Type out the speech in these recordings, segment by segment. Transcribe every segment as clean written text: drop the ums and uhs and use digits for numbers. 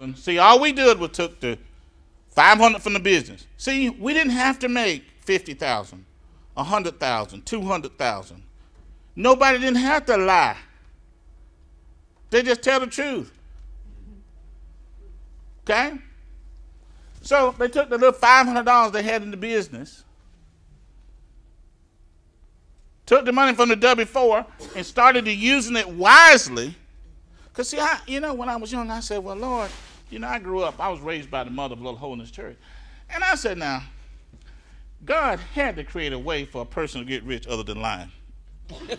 something. See, all we did was took the $500 from the business. See, we didn't have to make $50,000, $100,000, $200,000. Nobody didn't have to lie. They just tell the truth. Okay? So they took the little $500 they had in the business, took the money from the W-4 and started using it wisely. Because, see, when I was young, I said, well, Lord, I grew up, I was raised by the mother of Little Holiness Church. And I said, now, God had to create a way for a person to get rich other than lying. But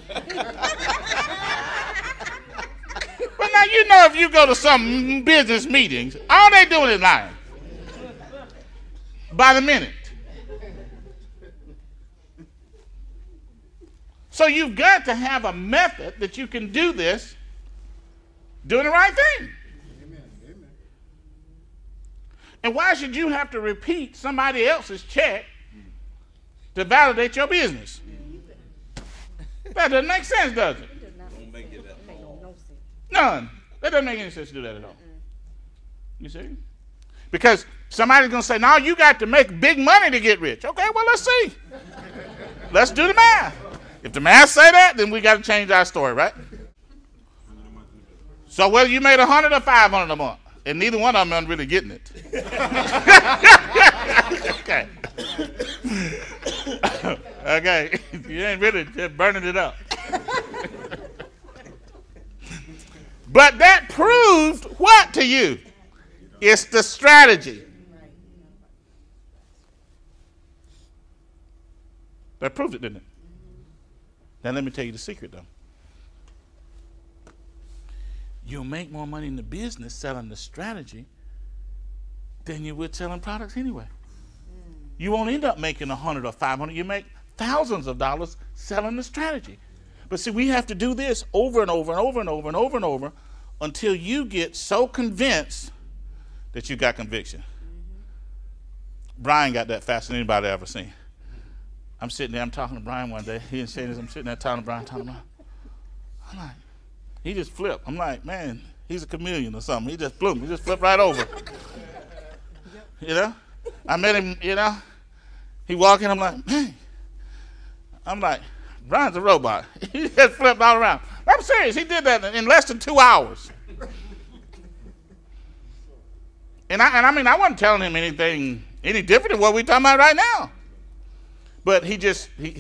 now, if you go to some business meetings, all they doing is lying. By the minute. So you've got to have a method that you can do this doing the right thing. Amen. Amen. And why should you have to repeat somebody else's check to validate your business? That doesn't make sense, does it? None. That doesn't make any sense to do that at all. You see? Because somebody's going to say, no, you got to make big money to get rich. Okay, well, let's see. Let's do the math. If the math say that, then we got to change our story, right? So whether you made $100 or $500 a month, and neither one of them are really getting it. Okay. Okay. You ain't really just burning it up. But that proved what to you? It's the strategy. That proved it, didn't it? Now let me tell you the secret, though. You'll make more money in the business selling the strategy than you would selling products anyway. You won't end up making $100 or $500. You make thousands of dollars selling the strategy. But see, we have to do this over and over and over and over and over and over until you get so convinced that you got conviction. Brian got that faster than anybody ever seen. I'm sitting there, I'm talking to Brian one day. He didn't say this. I'm sitting there talking to Brian. I'm like, he just flipped. I'm like, man, he's a chameleon or something. He just flew. He just flipped right over. I met him, he walked in. I'm like, man. I'm like, Brian's a robot. He just flipped all around. I'm serious. He did that in less than 2 hours. And I wasn't telling him anything any different than what we're talking about right now. But he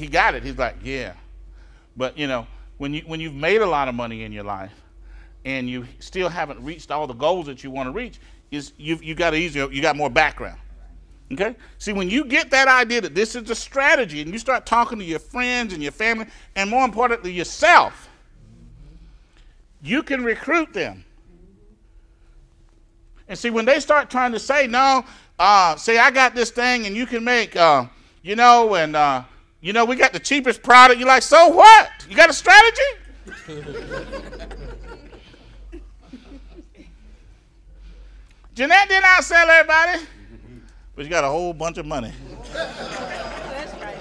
got it. He's like, yeah. But when you've made a lot of money in your life and you still haven't reached all the goals that you want to reach, you got more background. Okay? See, when you get that idea that this is a strategy and you start talking to your friends and your family and more importantly yourself, you can recruit them. And see, when they start trying to say, no, say I got this thing and you can make, we got the cheapest product. You're like, so what? You got a strategy? Jeanette didn't outsell everybody, but you got a whole bunch of money. That's right.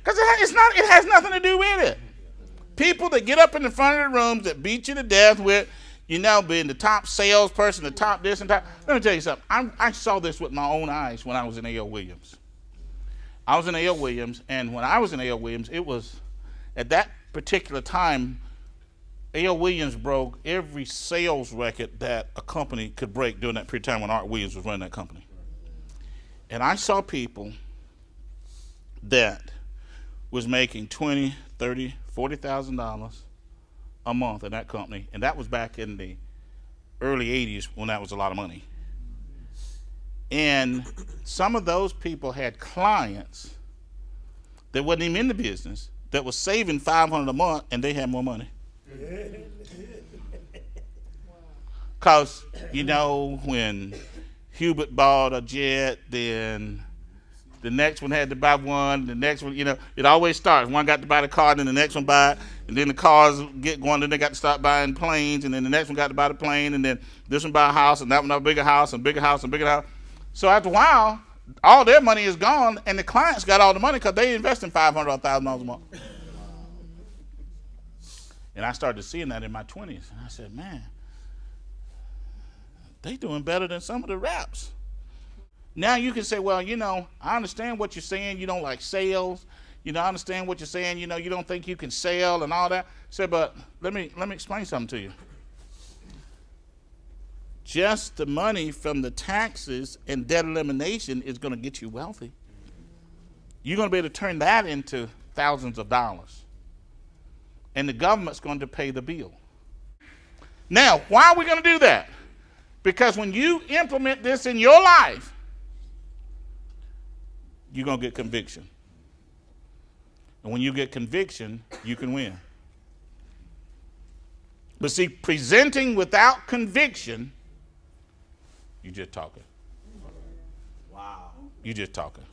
Because it has nothing to do with it. People that get up in the front of the rooms that beat you to death with, being the top salesperson, the top this and that. Let me tell you something. I saw this with my own eyes when I was in A.L. Williams. I was in A.L. Williams, and when I was in A.L. Williams, it was at that particular time, A.L. Williams broke every sales record that a company could break during that period of time when Art Williams was running that company. And I saw people that was making $20,000, $30,000, $40,000 a month in that company, and that was back in the early 80s when that was a lot of money. And some of those people had clients that wasn't even in the business that was saving $500 a month, and they had more money. Because, when Hubert bought a jet, then the next one had to buy one, the next one, it always starts. One got to buy the car, then the next one buy it, and then the cars get going, then they got to start buying planes, and then the next one got to buy the plane, and then this one buy a house, and that one a bigger house, and bigger house, and bigger house. So after a while, all their money is gone, and the clients got all the money because they invest in $500 or $1,000 a month. And I started seeing that in my 20s, and I said, man, They doing better than some of the raps. Now you can say, well, you know, I understand what you're saying. You don't like sales. You know, I understand what you're saying. You know, you don't think you can sell and all that. Say, but let me explain something to you. Just the money from the taxes and debt elimination is going to get you wealthy. You're going to be able to turn that into thousands of dollars. And the government's going to pay the bill. Now, why are we going to do that? Because when you implement this in your life, you're going to get conviction. And when you get conviction, you can win. But see, presenting without conviction, you're just talking. Wow. You're just talking.